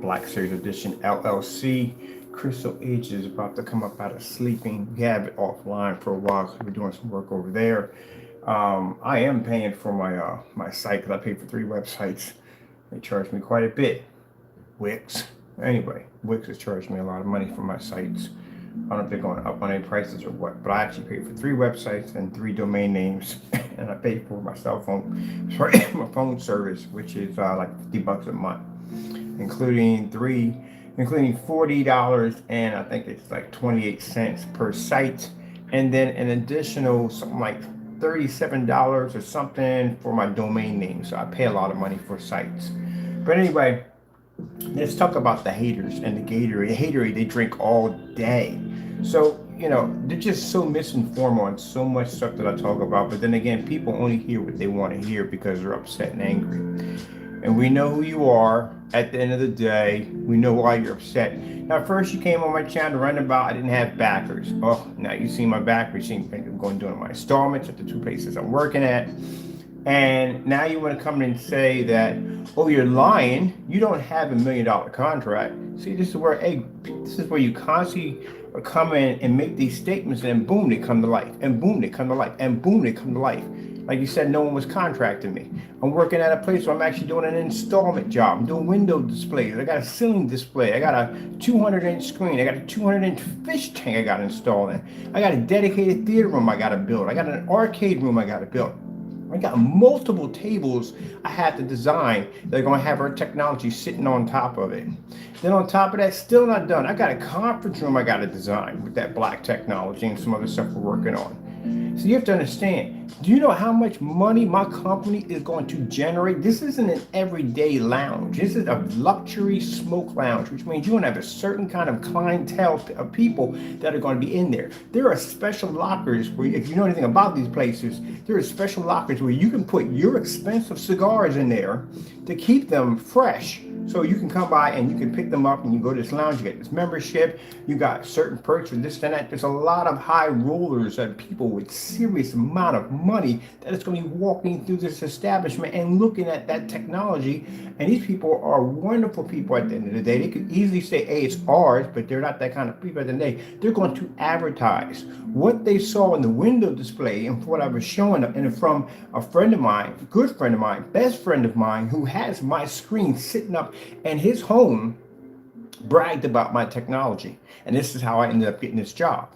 Black Series Edition LLC. Crystal Age is about to come up out of sleeping. We have it offline for a while because we're doing some work over there. I am paying for my site because I pay for 3 websites. They charge me quite a bit. Wix. Anyway, Wix has charged me a lot of money for my sites. I don't know if they're going up on any prices or what, but I actually pay for 3 websites and 3 domain names, and I pay for my cell phone, sorry, my phone service, which is like $50 a month, including $40, and I think it's like 28 cents per site, and then an additional something like $37 or something for my domain name. So I pay a lot of money for sites. But anyway, let's talk about the haters and the Gatorade. Haterade, they drink all day. So, they're just so misinformed on so much stuff that I talk about. But then again, people only hear what they want to hear because they're upset and angry. And we know who you are at the end of the day. We know why you're upset. Now, first you came on my channel running about I didn't have backers. Oh, now you see my backers. I'm going doing my installments at the 2 places I'm working at. And now you want to come in and say that, oh, you're lying. You don't have $1 million contract. See, this is where you constantly come in and make these statements, and boom, they come to life, and boom, they come to life, and boom, they come to life. Like you said, no one was contracting me. I'm working at a place where I'm actually doing an installment job. I'm doing window displays. I got a ceiling display. I got a 200-inch screen. I got a 200-inch fish tank I got installed in. I got a dedicated theater room I got to build. I got an arcade room I got to build. I got multiple tables I had to design that are going to have our technology sitting on top of it. Then on top of that, still not done. I got a conference room I got to design with that black technology and some other stuff we're working on. So you have to understand, do you know how much money my company is going to generate? This isn't an everyday lounge. This is a luxury smoke lounge, which means you're going to have a certain kind of clientele of people that are going to be in there. There are special lockers where, if you know anything about these places, there are special lockers where you can put your expensive cigars in there to keep them fresh. So you can come by and you can pick them up and you go to this lounge, you get this membership, you got certain perks and this and that. There's a lot of high rollers and people with serious amount of money that is going to be walking through this establishment and looking at that technology. And these people are wonderful people at the end of the day. They could easily say, hey, it's ours, but they're not that kind of people at the end of the day. They're going to advertise what they saw in the window display and what I was showing them, and from a friend of mine, a good friend of mine, best friend of mine, who has my screen sitting up in his home, bragged about my technology. And this is how I ended up getting this job.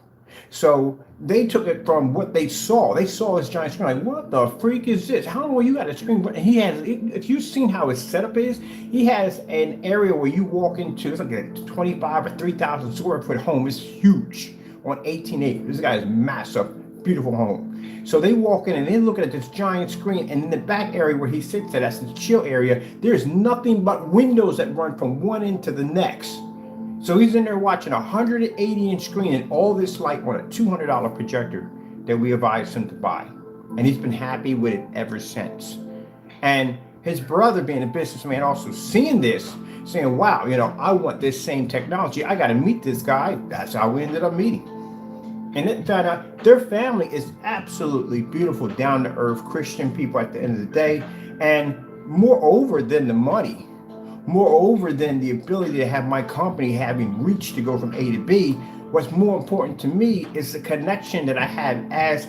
So they took it from what they saw. They saw this giant screen, like, what the freak is this? How long you got a screen? And he has, if you've seen how his setup is, he has an area where you walk into, it's like a 25 or 3,000 square foot home. It's huge on 18 acres. This guy is massive, beautiful home. So they walk in and they're looking at this giant screen, and in the back area where he sits at, that's the chill area, there's nothing but windows that run from one end to the next. So he's in there watching a 180-inch screen and all this light on a $200 projector that we advised him to buy. And he's been happy with it ever since. And his brother, being a businessman, also seeing this, saying, wow, I want this same technology. I got to meet this guy. That's how we ended up meeting. And then found out their family is absolutely beautiful, down-to-earth Christian people at the end of the day. And moreover than the money, moreover than the ability to have my company having reach to go from A to B, what's more important to me is the connection that I have as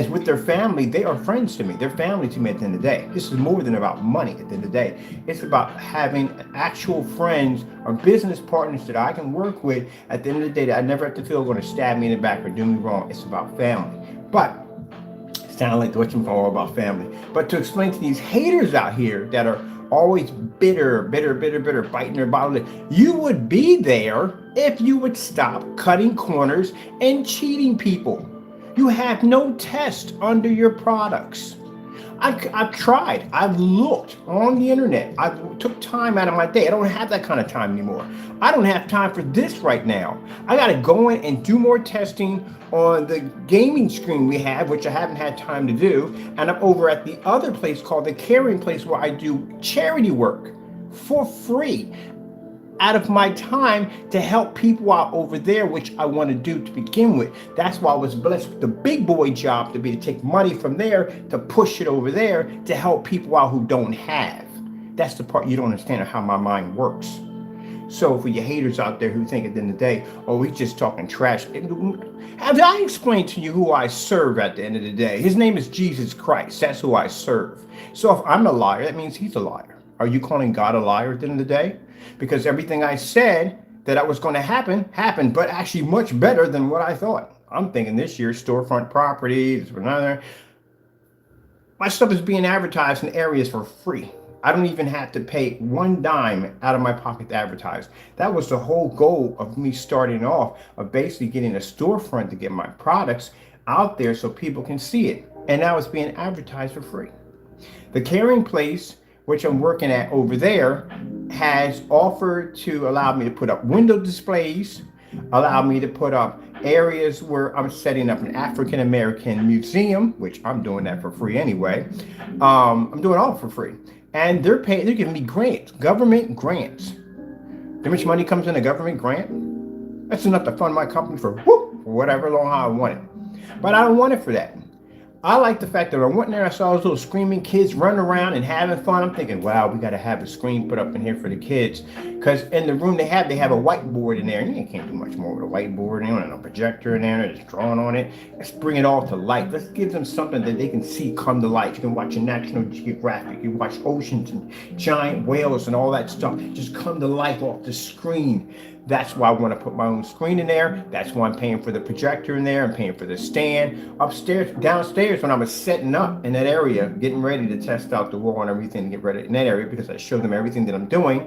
with their family. They are friends to me. They're family to me at the end of the day. This is more than about money at the end of the day. It's about having actual friends or business partners that I can work with at the end of the day that I never have to feel going to stab me in the back or do me wrong. It's about family. But it sounds like what you're all about family. But to explain to these haters out here that are always bitter, biting their bottom lip, you would be there if you would stop cutting corners and cheating people. You have no test under your products. I've tried. I've looked on the internet. I took time out of my day. I don't have that kind of time anymore. I don't have time for this right now. I got to go in and do more testing on the gaming screen we have, which I haven't had time to do. And I'm over at the other place called the Caring Place, where I do charity work for free out of my time to help people out over there, which I want to do to begin with. That's why I was blessed with the big boy job to take money from there to push it over there to help people out who don't have. That's the part you don't understand of how my mind works. So for your haters out there who think at the end of the day, oh, he's just talking trash. Have I explained to you who I serve at the end of the day? His name is Jesus Christ. That's who I serve. So if I'm a liar, that means he's a liar. Are you calling God a liar at the end of the day? Because everything I said that I was going to happen, happened, but actually much better than what I thought. I'm thinking this year, storefront properties, another. My stuff is being advertised in areas for free. I don't even have to pay one dime out of my pocket to advertise. That was the whole goal of me starting off, of basically getting a storefront to get my products out there so people can see it. And now it's being advertised for free. The Caring Place, which I'm working at over there, has offered to allow me to put up window displays, allow me to put up areas where I'm setting up an African American museum, which I'm doing that for free anyway. I'm doing all for free. And they're giving me grants, government grants. How much money comes in a government grant? That's enough to fund my company for whatever long I want it. But I don't want it for that. I like the fact that I went in there, I saw those little screaming kids running around and having fun. I'm thinking, wow, we got to have a screen put up in here for the kids. Because in the room they have a whiteboard in there. And you can't do much more with a whiteboard. They don't have no projector in there. They're just drawing on it. Let's bring it all to life. Let's give them something that they can see come to life. You can watch a National Geographic. You can watch oceans and giant whales and all that stuff. Just come to life off the screen. That's why I want to put my own screen in there. That's why I'm paying for the projector in there. I'm paying for the stand. Upstairs, downstairs, when I was setting up in that area, getting ready to test out the wall and everything to get ready in that area, because I showed them everything that I'm doing.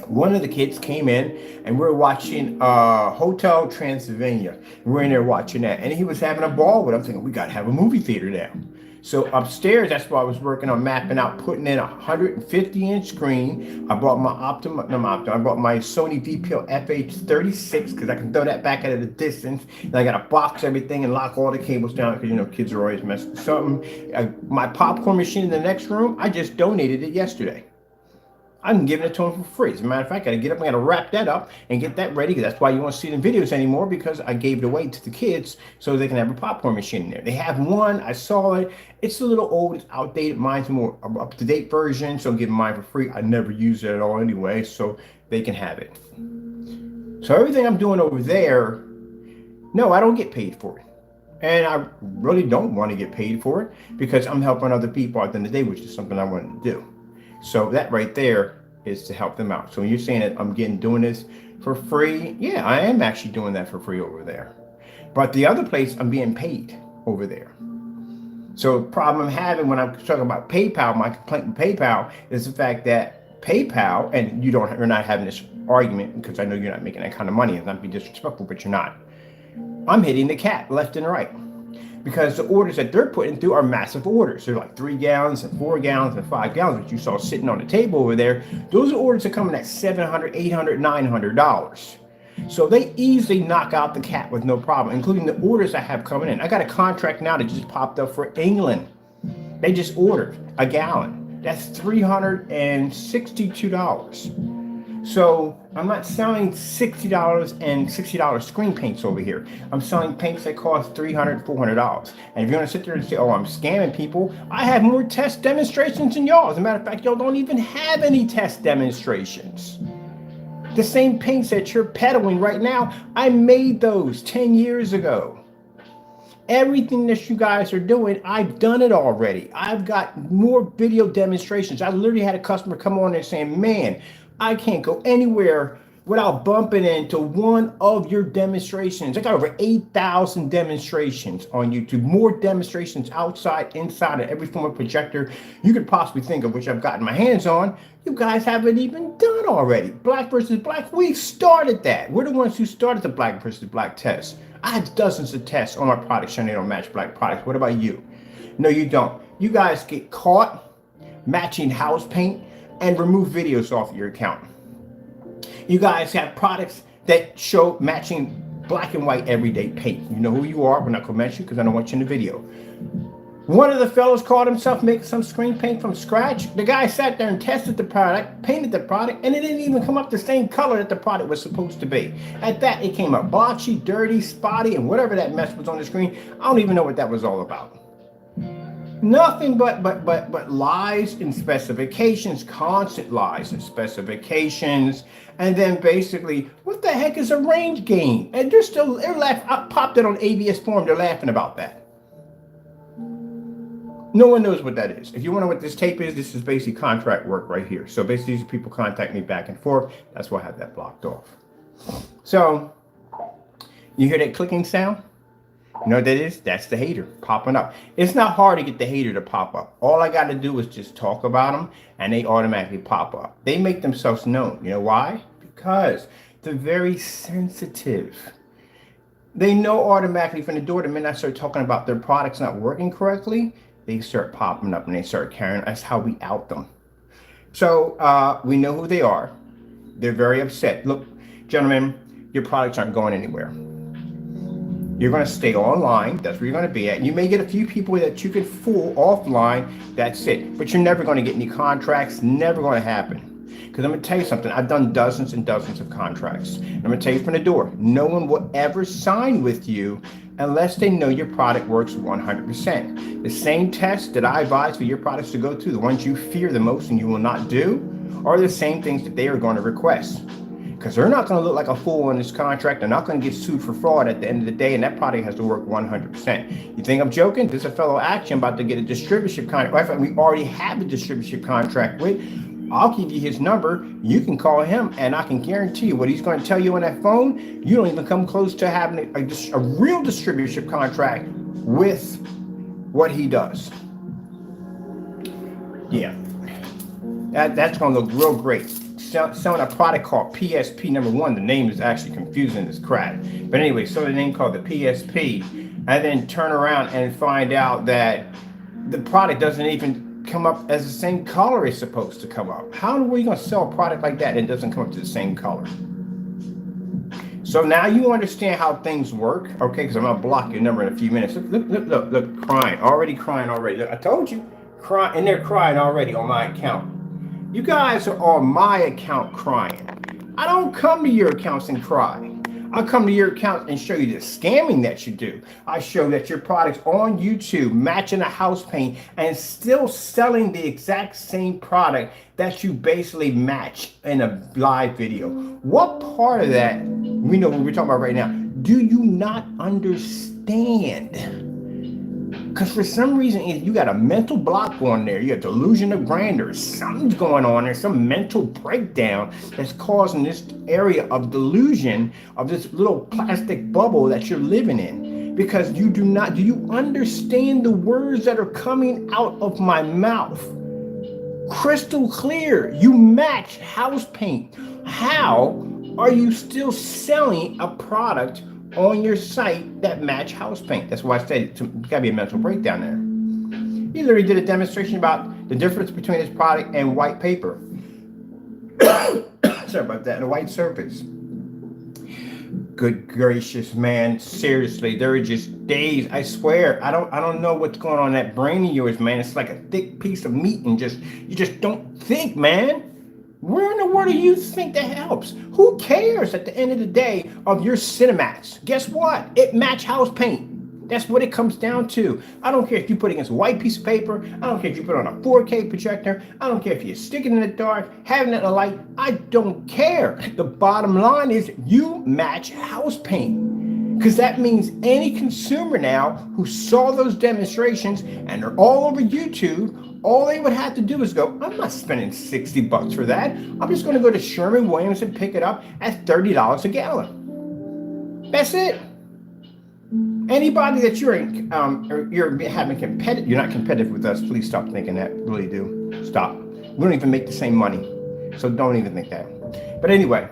One of the kids came in and we were watching Hotel Transylvania. We're in there watching that. And he was having a ball with it. I'm thinking, we got to have a movie theater now. So upstairs, that's why I was working on mapping out, putting in a 150-inch screen. I bought my I bought my Sony VPL FH36 because I can throw that back at a distance. And I got to box everything and lock all the cables down because, you know, kids are always messing with something. My popcorn machine in the next room, I just donated it yesterday. I'm giving it to them for free. As a matter of fact, I got to get up, I got to wrap that up and get that ready. That's why you won't see it in videos anymore, because I gave it away to the kids so they can have a popcorn machine in there. They have one. I saw it. It's a little old. It's outdated. Mine's a more up-to-date version, so I'm giving mine for free. I never use it at all anyway, so they can have it. So everything I'm doing over there, no, I don't get paid for it. And I really don't want to get paid for it because I'm helping other people at the end of the day, which is something I wanted to do. So that right there is to help them out. So when you're saying that I'm doing this for free, yeah, I am actually doing that for free over there. But the other place, I'm being paid over there. So the problem I'm having when I'm talking about PayPal, my complaint with PayPal is the fact that PayPal, and you're not having this argument because I know you're not making that kind of money, and not be disrespectful, but you're not. I'm hitting the cap left and right. Because the orders that they're putting through are massive orders. They're like 3 gallons and 4 gallons and 5 gallons, which you saw sitting on the table over there. Those orders are coming at $700, $800, $900. So they easily knock out the cap with no problem, including the orders I have coming in. I got a contract now that just popped up for England. They just ordered a gallon. That's $362. So I'm not selling $60 and $60 screen paints over here. I'm selling paints that cost $300, $400. And if you want to sit there and say, oh, I'm scamming people, I have more test demonstrations than y'all. As a matter of fact, y'all don't even have any test demonstrations. The same paints that you're peddling right now, I made those 10 years ago. Everything that you guys are doing, I've done it already. I've got more video demonstrations. I literally had a customer come on there saying, man, I can't go anywhere without bumping into one of your demonstrations. I got over 8,000 demonstrations on YouTube, more demonstrations outside, inside of every form of projector you could possibly think of, which I've gotten my hands on. You guys haven't even done already. Black versus Black, we started that. We're the ones who started the Black versus Black test. I have dozens of tests on my products showing they don't match Black products. What about you? No, you don't. You guys get caught matching house paint and remove videos off your account. You guys have products that show matching black and white everyday paint. You know who you are. We're not going to mention you because I don't want you in the video. One of the fellows called himself making some screen paint from scratch. The guy sat there and tested the product, painted the product, and it didn't even come up the same color that the product was supposed to be. At that, it came up blotchy, dirty, spotty, and whatever that mess was on the screen. I don't even know what that was all about. Nothing but lies and specifications, constant lies and specifications, and then basically, what the heck is a range gain? And they're laughing. I popped it on ABS forum. They're laughing about that. No one knows what that is. If you want to know what this tape is, this is basically contract work right here. So basically, these people contact me back and forth. That's why I have that blocked off. So you hear that clicking sound? You know what that is? That's the hater popping up. It's not hard to get the hater to pop up. All I got to do is just talk about them and they automatically pop up. They make themselves known. You know why? Because they're very sensitive. They know automatically from the door the minute I start talking about their products not working correctly, they start popping up and they start carrying. That's how we out them. So we know who they are. They're very upset. Look, gentlemen, your products aren't going anywhere. You're going to stay online. That's where you're going to be at. You may get a few people that you can fool offline. That's it. But you're never going to get any contracts. Never going to happen. Because I'm going to tell you something. I've done dozens and dozens of contracts. I'm going to tell you from the door. No one will ever sign with you unless they know your product works 100%. The same tests that I advise for your products to go through, the ones you fear the most and you will not do, are the same things that they are going to request. Because they're not going to look like a fool in this contract. They're not going to get sued for fraud at the end of the day, and that product has to work 100%. You think I'm joking? There's a fellow action about to get a distributorship contract. We already have a distributorship contract with. I'll give you his number. You can call him, and I can guarantee you what he's going to tell you on that phone. You don't even come close to having a real distributorship contract with what he does. Yeah, that's going to look real great. Selling a product called PSP. Number one, the name is actually confusing as crap. But anyway, so the name called the PSP, and then turn around and find out that the product doesn't even come up as the same color it's supposed to come up. How are we going to sell a product like that and it doesn't come up to the same color? So now you understand how things work, okay? Because I'm going to block your number in a few minutes. Look, crying already. Look, I told you, crying, and they're crying already on my account. You guys are on my account crying. I don't come to your accounts and cry. I come to your account and show you the scamming that you do. I show that your product's on YouTube matching a house paint and still selling the exact same product that you basically match in a live video. What part of that, we know what we're talking about right now, do you not understand? Because for some reason, you got a mental block on there. You have delusion of grandeur. Something's going on there. Some mental breakdown that's causing this area of delusion of this little plastic bubble that you're living in. Because do you understand the words that are coming out of my mouth? Crystal clear. You match house paint. How are you still selling a product on your site that match house paint? That's why I said it's gotta be a mental breakdown there. He literally did a demonstration about the difference between his product and white paper. Sorry about that, and a white surface. Good gracious, man, seriously, there are just days, I swear, I don't know what's going on in that brain of yours, man. It's like a thick piece of meat and you just don't think, man. Where in the world do you think that helps? Who cares at the end of the day of your Cinemax? Guess what? It match house paint. That's what it comes down to. I don't care if you put it against a white piece of paper. I don't care if you put it on a 4K projector. I don't care if you stick it in the dark, having it in a light. I don't care. The bottom line is you match house paint. Because that means any consumer now who saw those demonstrations and they're all over YouTube, all they would have to do is go, I'm not spending $60 for that. I'm just going to go to Sherwin-Williams and pick it up at $30 a gallon. That's it. Anybody that you're having competitive, you're not competitive with us. Please stop thinking that. Really do. Stop. We don't even make the same money. So don't even think that. But anyway,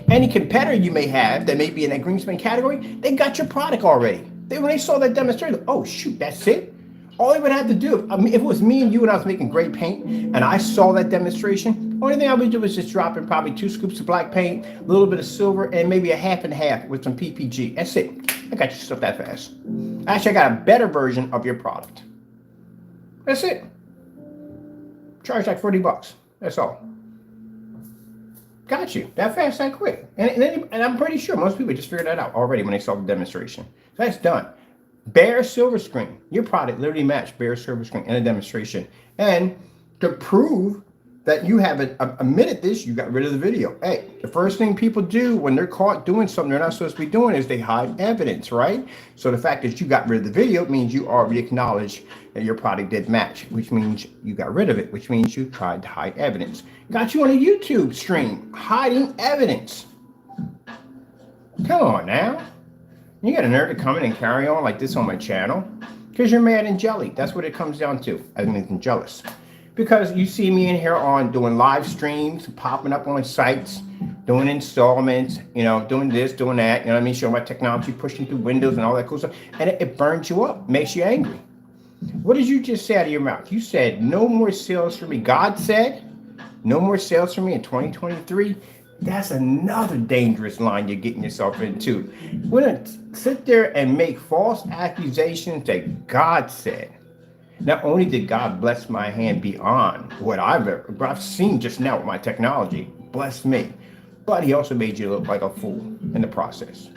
any competitor you may have that may be in that Greenspan category, they got your product already. When they saw that demonstration, oh shoot, that's it. All they would have to do, if it was me and you and I was making great paint and I saw that demonstration, only thing I would do is just drop in probably 2 scoops of black paint, a little bit of silver, and maybe a half and half with some PPG. That's it. I got your stuff that fast. Actually, I got a better version of your product. That's it. Charge like $40. That's all. Got you. That fast, that quick. And I'm pretty sure most people just figured that out already when they saw the demonstration. So that's done. Bare silver screen. Your product literally matched bare silver screen in a demonstration. And to prove that you have admitted this, you got rid of the video. Hey, the first thing people do when they're caught doing something they're not supposed to be doing is they hide evidence, right? So the fact that you got rid of the video means you already acknowledged that your product did match, which means you got rid of it, which means you tried to hide evidence. Got you on a YouTube stream hiding evidence. Come on now. You got a nerve to come in and carry on like this on my channel? Because you're mad and jelly. That's what it comes down to. I mean, I'm jealous. Because you see me in here on doing live streams, popping up on sites, doing installments, doing this, doing that, you know what I mean? Showing my technology, pushing through windows and all that cool stuff. And it burns you up, makes you angry. What did you just say out of your mouth? You said, no more sales for me. God said, no more sales for me in 2023. That's another dangerous line you're getting yourself into. We're going to sit there and make false accusations that God said. Not only did God bless my hand beyond what I've seen just now with my technology, bless me, but he also made you look like a fool in the process.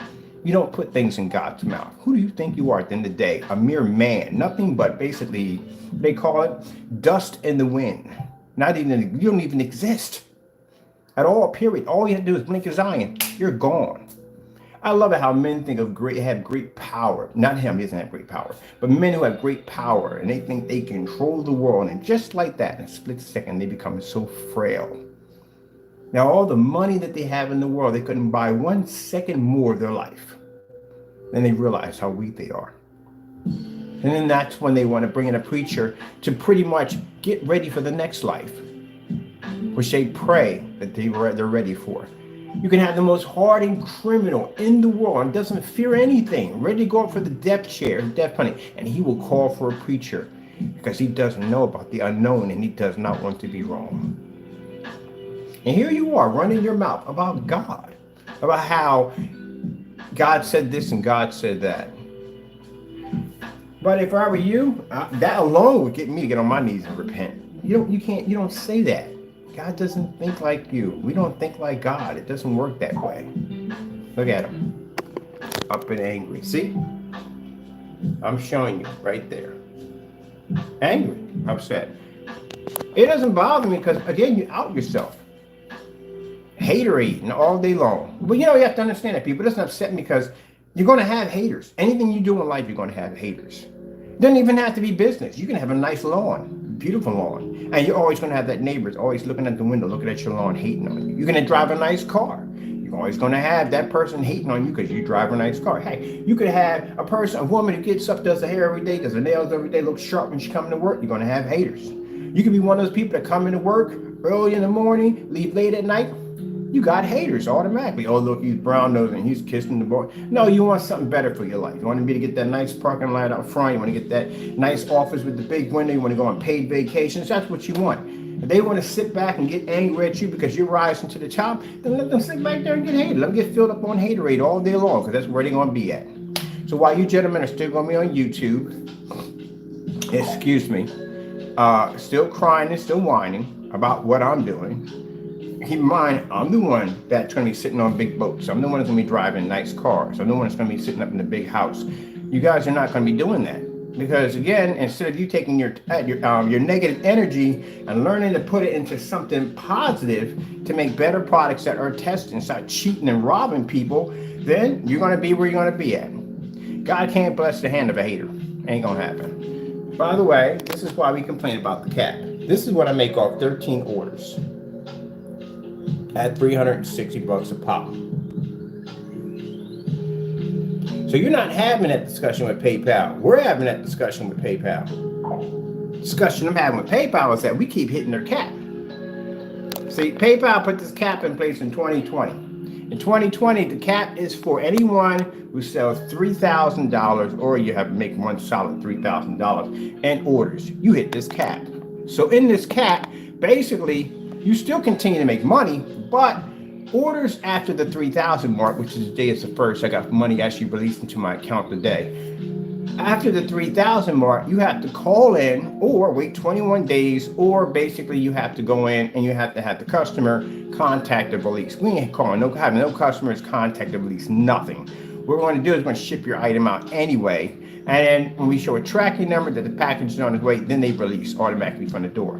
You don't put things in God's mouth. Who do you think you are at the end of the day? A mere man, nothing but basically, they call it dust in the wind. You don't even exist at all, period. All you have to do is blink his eye and you're gone. I love it how men think have great power. Not him, he doesn't have great power, but men who have great power and they think they control the world. And just like that, in a split second, they become so frail. Now, all the money that they have in the world, they couldn't buy 1 second more of their life. Then they realize how weak they are. And then that's when they want to bring in a preacher to pretty much get ready for the next life, which they pray that they're ready for. You can have the most hardened criminal in the world and doesn't fear anything, ready to go up for the death penalty, and he will call for a preacher because he doesn't know about the unknown and he does not want to be wrong. And here you are running your mouth about God, about how God said this and God said that. But if I were you, that alone would get me to get on my knees and repent. You don't say that. God doesn't think like you. We don't think like God. It doesn't work that way. Look at him. Up and angry. See? I'm showing you right there. Angry. Upset. It doesn't bother me because, again, you out yourself. Haterade all day long. But you have to understand that, people. It doesn't upset me because you're going to have haters. Anything you do in life, you're going to have haters. It doesn't even have to be business. You can have a nice lawn, beautiful lawn. And you're always going to have that neighbor's always looking at the window, looking at your lawn, hating on you. You're going to drive a nice car. You're always going to have that person hating on you because you drive a nice car. Hey, you could have a woman who gets up, does her hair every day, does her nails every day, looks sharp when she comes to work. You're going to have haters. You could be one of those people that come into work early in the morning, leave late at night. You got haters automatically. Oh, look, he's brown nosed and he's kissing the boy. No, you want something better for your life. You want to be to get that nice parking lot out front. You want to get that nice office with the big window. You want to go on paid vacations. That's what you want. If they want to sit back and get angry at you because you're rising to the top, then let them sit back there and get hated. Let them get filled up on haterade all day long because that's where they're going to be at. So while you gentlemen are still going to be on YouTube, excuse me, still crying and still whining about what I'm doing, keep in mind, I'm the one that's going to be sitting on big boats. I'm the one that's going to be driving nice cars. I'm the one that's going to be sitting up in the big house. You guys are not going to be doing that. Because again, instead of you taking your negative energy and learning to put it into something positive to make better products that are tested and start cheating and robbing people, then you're going to be where you're going to be at. God can't bless the hand of a hater. Ain't going to happen. By the way, this is why we complain about the cap. This is what I make off 13 orders at $360 a pop. So you're not having that discussion with PayPal. We're having that discussion with PayPal. Discussion I'm having with PayPal is that we keep hitting their cap. See, PayPal put this cap in place in 2020. In 2020, the cap is for anyone who sells $3,000 or you have to make one solid $3,000 and orders. You hit this cap. So in this cap, basically, you still continue to make money, but orders after the 3,000 mark, which is today is the first, I got money actually released into my account today. After the 3,000 mark, you have to call in or wait 21 days, or basically you have to go in and you have to have the customer contact the release. We ain't calling, having no customers contact the release, nothing. What we're going to do is going to ship your item out anyway. And then when we show a tracking number that the package is on its way, then they release automatically from the door.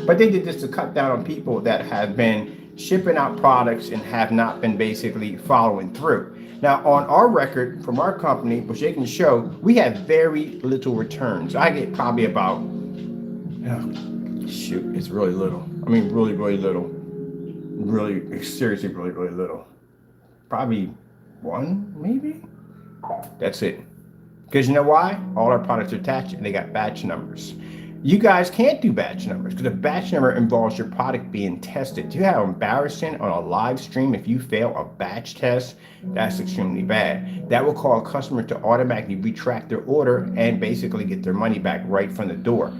But they did this to cut down on people that have been shipping out products and have not been basically following through. Now, on our record from our company, which they can show, we have very little returns. I get probably about, oh, shoot, it's really little. I mean, really, really little. Really, seriously, really, really little. Probably one, maybe? That's it. Because you know why? All our products are attached and they got batch numbers. You guys can't do batch numbers because a batch number involves your product being tested. Do you have embarrassing on a live stream if you fail a batch test? That's extremely bad. That will cause a customer to automatically retract their order and basically get their money back right from the door.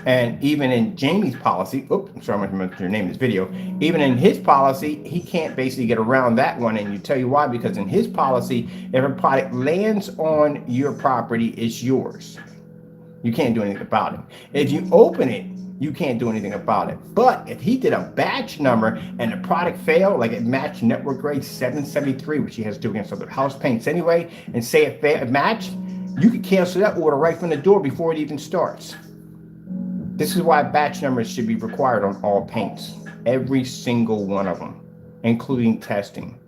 And even in Jamie's policy, I'm sorry, I'm going to name this video. Even in his policy, he can't basically get around that one. And you tell you why, because in his policy, if a product lands on your property, it's yours. You can't do anything about it. If you open it, you can't do anything about it. But if he did a batch number and the product failed, like it matched network grade 773, which he has to do against other house paints anyway, and say it matched, you could cancel that order right from the door before it even starts. This is why batch numbers should be required on all paints, every single one of them, including testing.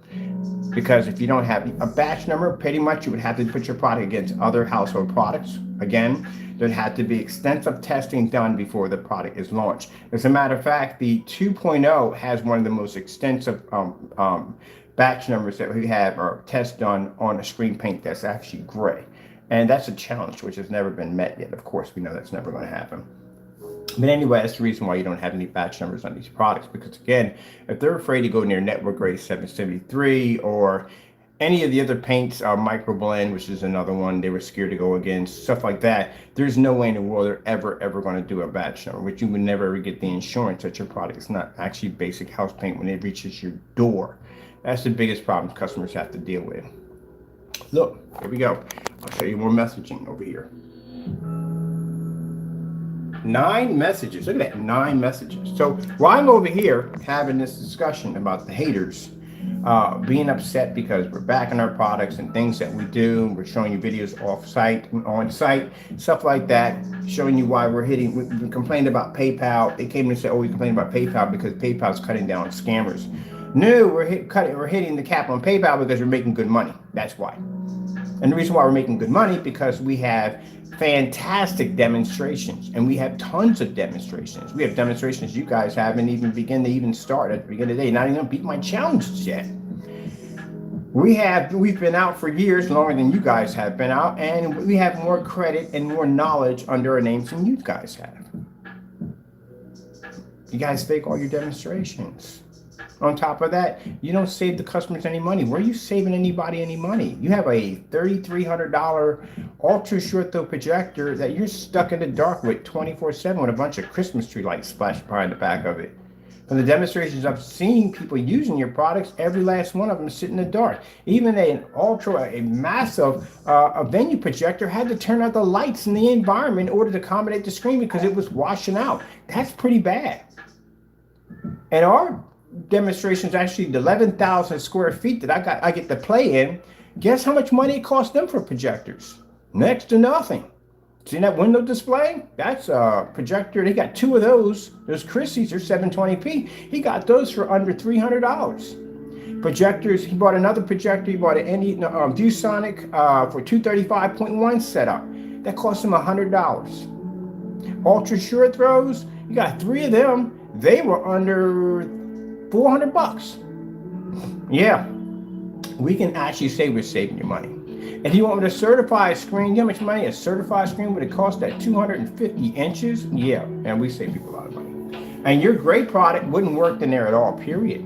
Because if you don't have a batch number, pretty much you would have to put your product against other household products. Again, there'd have to be extensive testing done before the product is launched. As a matter of fact, the 2.0 has one of the most extensive batch numbers that we have or tests done on a screen paint that's actually gray. And that's a challenge which has never been met yet. Of course, we know that's never going to happen. But anyway, that's the reason why you don't have any batch numbers on these products, because again, if they're afraid to go near network grade 773 or any of the other paints, Microblend, which is another one they were scared to go against, stuff like that, there's no way in the world they're ever going to do a batch number, which you would never ever get the insurance that your product is not actually basic house paint when it reaches your door. That's the biggest problem customers have to deal with. Look, here we go. I'll show you more messaging over here. 9 messages. Look at that, 9 messages. So while I'm over here having this discussion about the haters being upset because we're backing our products and things that we do, we're showing you videos off site, on site, stuff like that, showing you why we complained about PayPal. They came and said, oh, we complained about PayPal because PayPal's cutting down on scammers. No, we're hitting the cap on PayPal because we're making good money. That's why. And the reason why we're making good money because we have fantastic demonstrations, and we have tons of demonstrations. We have demonstrations you guys haven't even begun to start at the beginning of the day, not even beat my challenges yet. We've been out for years, longer than you guys have been out, and we have more credit and more knowledge under our names than you guys have. You guys fake all your demonstrations. On top of that, you don't save the customers any money. Where are you saving anybody any money? You have a $3,300 ultra short throw projector that you're stuck in the dark with 24/7 with a bunch of Christmas tree lights splashed behind the back of it. From the demonstrations I've seen people using your products, every last one of them is sitting in the dark. Even a massive venue projector had to turn out the lights in the environment in order to accommodate the screen because it was washing out. That's pretty bad. And our demonstrations, actually the 11,000 square feet that I get to play in, guess how much money it cost them for projectors? Next to nothing. See that window display? That's a projector. They got 2 of those. Those Christie's are 720p. He got those for under $300. Projectors, he bought another projector. He bought an ViewSonic for 235.1 setup. That cost him $100. Ultra short throws, you got 3 of them. They were under $400. Yeah, we can actually say we're saving you money. If you want me to certify a screen, you know how much money a certified screen would it cost at 250 inches? Yeah, and we save people a lot of money. And your gray product wouldn't work in there at all, period.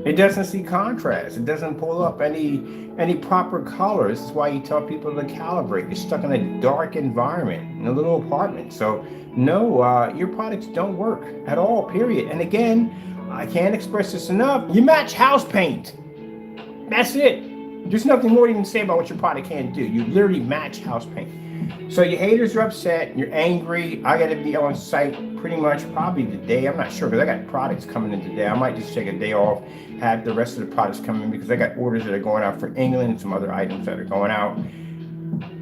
It doesn't see contrast. It doesn't pull up any proper colors. This is why you tell people to calibrate. You're stuck in a dark environment, in a little apartment. So no, your products don't work at all, period. And again, I can't express this enough. You match house paint. That's it. There's nothing more you can say about what your product can't do. You literally match house paint. So your haters are upset. You're angry. I got to be on site pretty much probably today. I'm not sure because I got products coming in today. I might just take a day off, have the rest of the products come in because I got orders that are going out for England and some other items that are going out.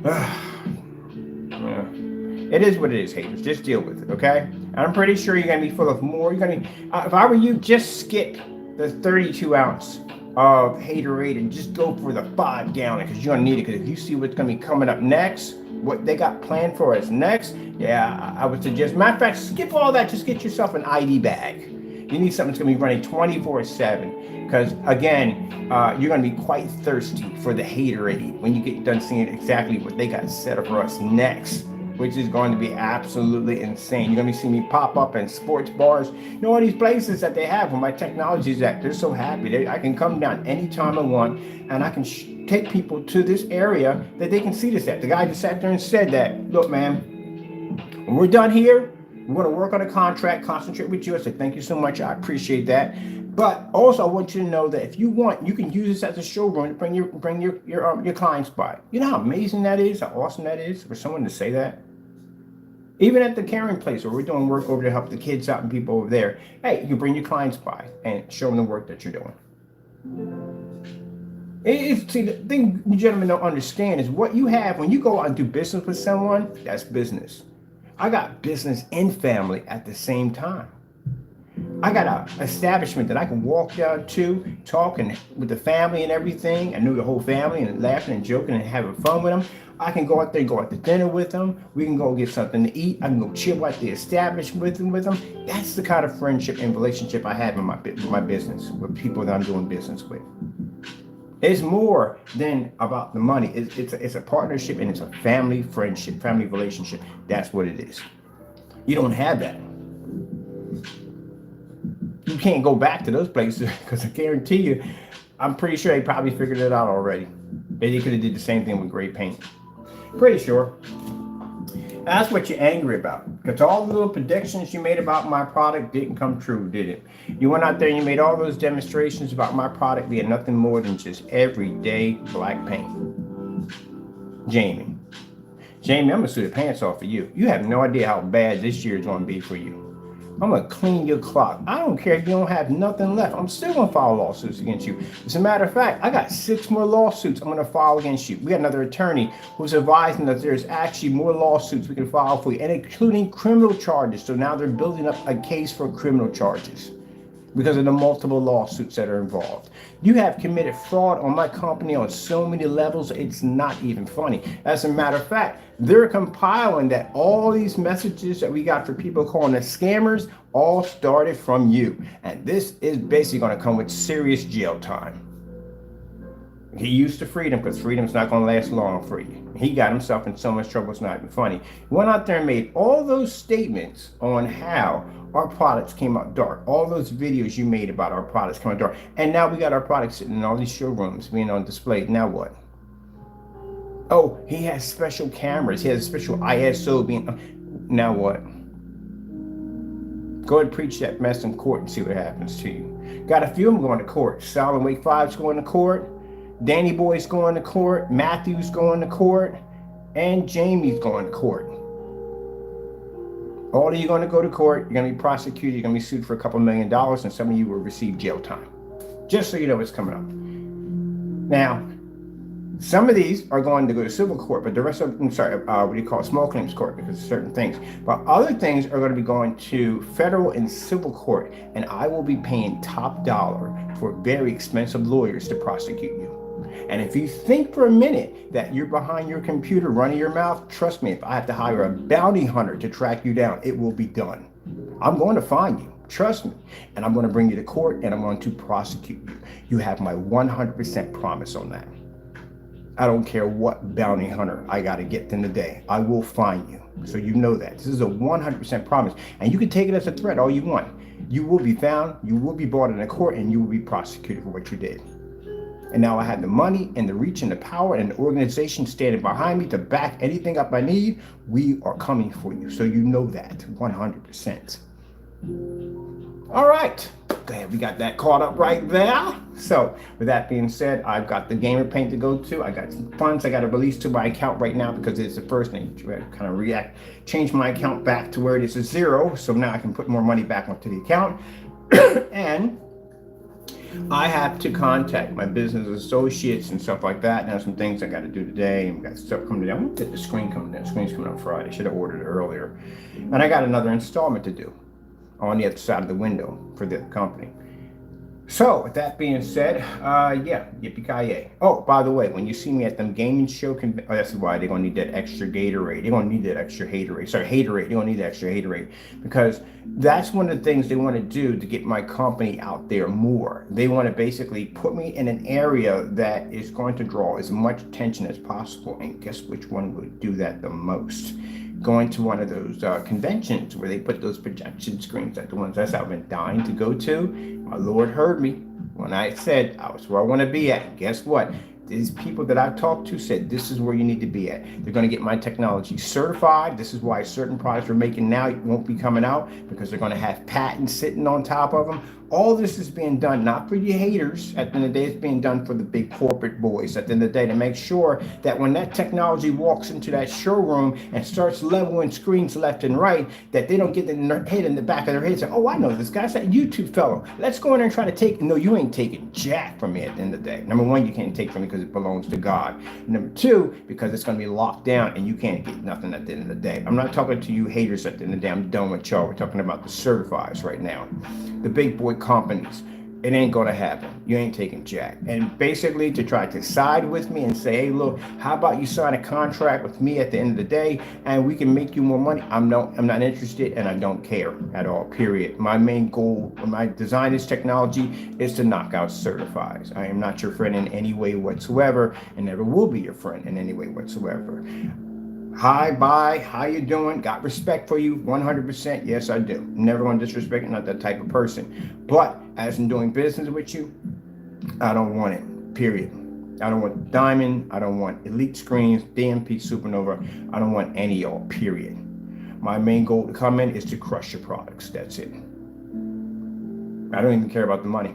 Yeah. It is what it is, haters. Just deal with it, okay? And I'm pretty sure you're gonna be full of more. You're gonna, if I were you, just skip the 32 ounce of Haterade and just go for the 5 gallon because you're gonna need it. Because if you see what's gonna be coming up next, what they got planned for us next, yeah, I would suggest. Matter of fact, skip all that. Just get yourself an ID bag. You need something that's gonna be running 24/7. Because again, you're gonna be quite thirsty for the Haterade when you get done seeing exactly what they got set up for us next, which is going to be absolutely insane. You're gonna be seeing me pop up in sports bars, you know, all these places that they have where my technology is at. They're so happy. I can come down anytime I want, and I can take people to this area that they can see this at. The guy just sat there and said that, look, man, when we're done here, we want to work on a contract, concentrate with you. I said, thank you so much. I appreciate that. But also, I want you to know that if you want, you can use this as a showroom to bring your clients by. You know how amazing that is, how awesome that is for someone to say that. Even at the caring place where we're doing work over to help the kids out and people over there, hey, you bring your clients by and show them the work that you're doing. See, the thing you gentlemen don't understand is what you have when you go out and do business with someone. That's business. I got business and family at the same time. I got an establishment that I can walk down to, talking with the family and everything. I know the whole family and laughing and joking and having fun with them. I can go out there and go out to dinner with them. We can go get something to eat. I can go chill at the establishment with them. That's the kind of friendship and relationship I have in my business with people that I'm doing business with. It's more than about the money. It's a partnership and it's a family friendship, family relationship. That's what it is. You don't have that. You can't go back to those places because I guarantee you, I'm pretty sure they probably figured it out already. They could have did the same thing with gray paint. Pretty sure. That's what you're angry about. Because all the little predictions you made about my product didn't come true, did it? You went out there and you made all those demonstrations about my product being nothing more than just everyday black paint. Jamie, I'm gonna sue the pants off of you. You have no idea how bad this year is gonna be for you. I'm gonna clean your clock. I don't care if you don't have nothing left. I'm still gonna file lawsuits against you. As a matter of fact, I got 6 more lawsuits I'm gonna file against you. We got another attorney who's advising that there's actually more lawsuits we can file for you, and including criminal charges. So now they're building up a case for criminal charges because of the multiple lawsuits that are involved. You have committed fraud on my company on so many levels, it's not even funny. As a matter of fact, they're compiling that all these messages that we got for people calling us scammers all started from you. And this is basically going to come with serious jail time. He used to freedom because freedom's not going to last long for you. He got himself in so much trouble, it's not even funny. He went out there and made all those statements on how our products came out dark. All those videos you made about our products came out dark. And now we got our products sitting in all these showrooms being on display. Now what? Oh, he has special cameras. He has special ISO being... Now what? Go ahead and preach that mess in court and see what happens to you. Got a few of them going to court. Solid Wake 5's going to court. Danny Boy's going to court. Matthew's going to court. And Jamie's going to court. All of you going to go to court. You're going to be prosecuted. You're going to be sued for a couple $1 million, and some of you will receive jail time. Just so you know what's coming up. Now, some of these are going to go to civil court, but the rest of them, what do you call it, small claims court, because of certain things. But other things are going to be going to federal and civil court, and I will be paying top dollar for very expensive lawyers to prosecute you. And if you think for a minute that you're behind your computer running your mouth, trust me, if I have to hire a bounty hunter to track you down, it will be done. I'm going to find you. Trust me. And I'm going to bring you to court and I'm going to prosecute you. You have my 100% promise on that. I don't care what bounty hunter I got to get in the day. I will find you. So you know that. This is a 100% promise. And you can take it as a threat all you want. You will be found, you will be brought into court, and you will be prosecuted for what you did. And now I have the money and the reach and the power and the organization standing behind me to back anything up I need. We are coming for you. So you know that 100%. All right. Glad we got that caught up right there. So with that being said, I've got the gamer paint to go to. I got some funds I got to release to my account right now because it's the first thing to kind of change my account back to where it is a 0. So now I can put more money back onto the account. And I have to contact my business associates and stuff like that. And there's some things I got to do today, and got stuff coming down. I won't get the screen coming down. The screen's coming on Friday. Should have ordered it earlier. And I got another installment to do on the other side of the window for the company. So, with that being said, yeah, yippee-ki-yay. Oh, by the way, when you see me at them gaming show, that's why they're going to need that extra Gatorade. They're going to need that extra Haterade. Sorry, Haterade. They're going to need that extra Haterade. Because that's one of the things they want to do to get my company out there more. They want to basically put me in an area that is going to draw as much attention as possible. And guess which one would do that the most? Going to one of those conventions where they put those projection screens, like the ones that I've been dying to go to. My Lord heard me when I said I was where I want to be at. Guess what? These people that I've talked to said this is where you need to be at. They're going to get my technology certified. This is why certain products we're making now won't be coming out, because they're going to have patents sitting on top of them. All this is being done not for you haters. At the end of the day, it's being done for the big corporate boys. At the end of the day, to make sure that when that technology walks into that showroom and starts leveling screens left and right, that they don't get in their head in the back of their head and say, oh, I know this guy's that YouTube fellow. Let's go in there and try to take. No, you ain't taking jack from me at the end of the day. Number one, you can't take from me because it belongs to God. Number two, because it's going to be locked down and you can't get nothing at the end of the day. I'm not talking to you haters at the end of the day. I'm done with y'all. We're talking about the certifieds right now. The big boy companies. It ain't gonna happen. You ain't taking jack. And basically to try to side with me and say, hey, look, how about you sign a contract with me at the end of the day and we can make you more money? I'm not interested, and I don't care at all, period. My main goal when I design this technology is to knock out certifieds. I am not your friend in any way whatsoever, and never will be your friend in any way whatsoever. Hi, bye, how you doing? Got respect for you, 100%. Yes, I do. Never going to disrespect you, not that type of person. But as in doing business with you, I don't want it, period. I don't want Diamond. I don't want Elite Screens, DMP Supernova. I don't want any of y'all, period. My main goal to come in is to crush your products. That's it. I don't even care about the money.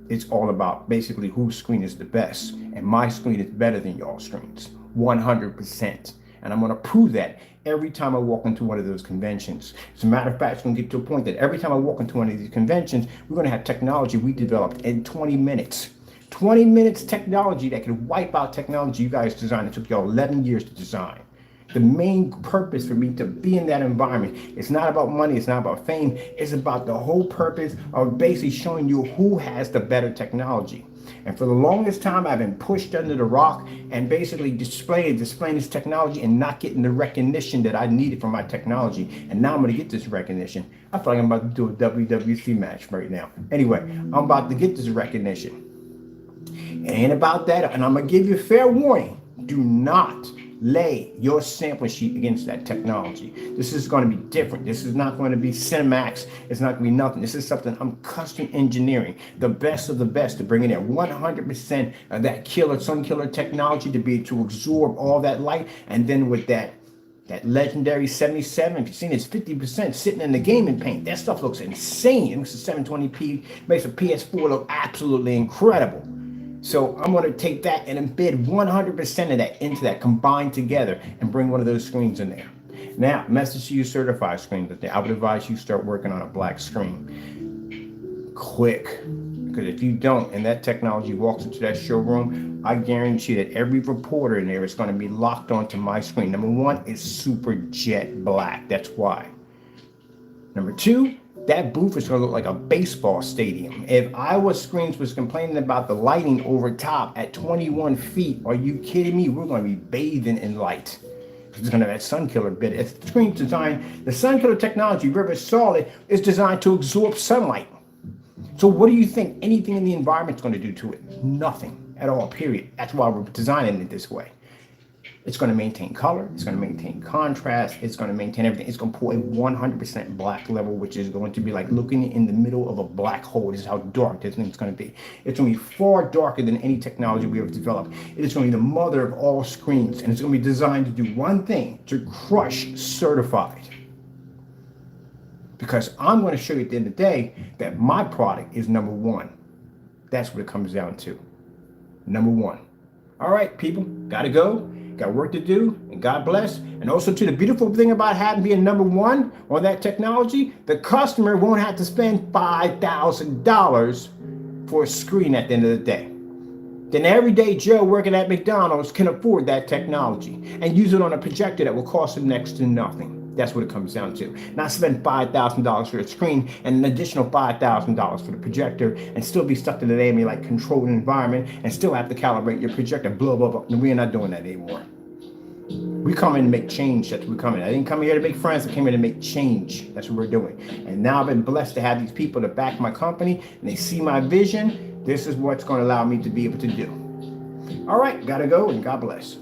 It's all about basically whose screen is the best. And my screen is better than y'all's screens, 100%. And I'm going to prove that every time I walk into one of those conventions. As a matter of fact, it's going to get to a point that every time I walk into one of these conventions, we're going to have technology we developed in 20 minutes. 20 minutes technology that can wipe out technology you guys designed. It took y'all 11 years to design. The main purpose for me to be in that environment, it's not about money, it's not about fame, it's about the whole purpose of basically showing you who has the better technology. And for the longest time, I've been pushed under the rock and basically displaying this technology and not getting the recognition that I needed for my technology. And now I'm going to get this recognition. I feel like I'm about to do a WWC match right now. Anyway, I'm about to get this recognition. It ain't about that. And I'm going to give you a fair warning. Do not lay your sample sheet against that technology. This is going to be different. This is not going to be Cinemax. It's not going to be nothing. This is something I'm custom engineering, the best of the best, to bring in there 100% of that sun killer technology to be able to absorb all that light. And then with that legendary 77, if you've seen it's 50% sitting in the gaming paint. That stuff looks insane. It makes a 720p, makes a PS4 look absolutely incredible. So I'm going to take that and embed 100% of that into that, combined together, and bring one of those screens in there. Now, message to you certified screens. I would advise you start working on a black screen quick. Because if you don't, and that technology walks into that showroom, I guarantee that every reporter in there is going to be locked onto my screen. Number one, it's super jet black. That's why. Number two, that booth is going to look like a baseball stadium. If Iowa Screens was complaining about the lighting over top at 21 feet, are you kidding me? We're going to be bathing in light. It's going to have that sun killer bit. It's the screen design. The sun killer technology, if you ever saw it, is designed to absorb sunlight. So what do you think anything in the environment is going to do to it? Nothing at all, period. That's why we're designing it this way. It's going to maintain color. It's going to maintain contrast. It's going to maintain everything. It's going to pull a 100% black level, which is going to be like looking in the middle of a black hole. This is how dark this thing's going to be. It's going to be far darker than any technology we ever developed. It is going to be the mother of all screens, and it's going to be designed to do one thing: to crush certified. Because I'm going to show you at the end of the day that my product is number one. That's what it comes down to. Number one. All right, people, gotta go. Got work to do, and God bless. And also, too, the beautiful thing about having being number one on that technology, the customer won't have to spend $5,000 for a screen at the end of the day. Then everyday Joe working at McDonald's can afford that technology and use it on a projector that will cost him next to nothing. That's what it comes down to. Not spend $5,000 for a screen and an additional $5,000 for the projector and still be stuck in the AME like controlled environment and still have to calibrate your projector, blah, blah, blah. We're not doing that anymore. We come in to make change. That's what we're coming. I didn't come here to make friends. I came here to make change. That's what we're doing. And now I've been blessed to have these people to back my company and they see my vision. This is what's going to allow me to be able to do. All right, gotta go and God bless.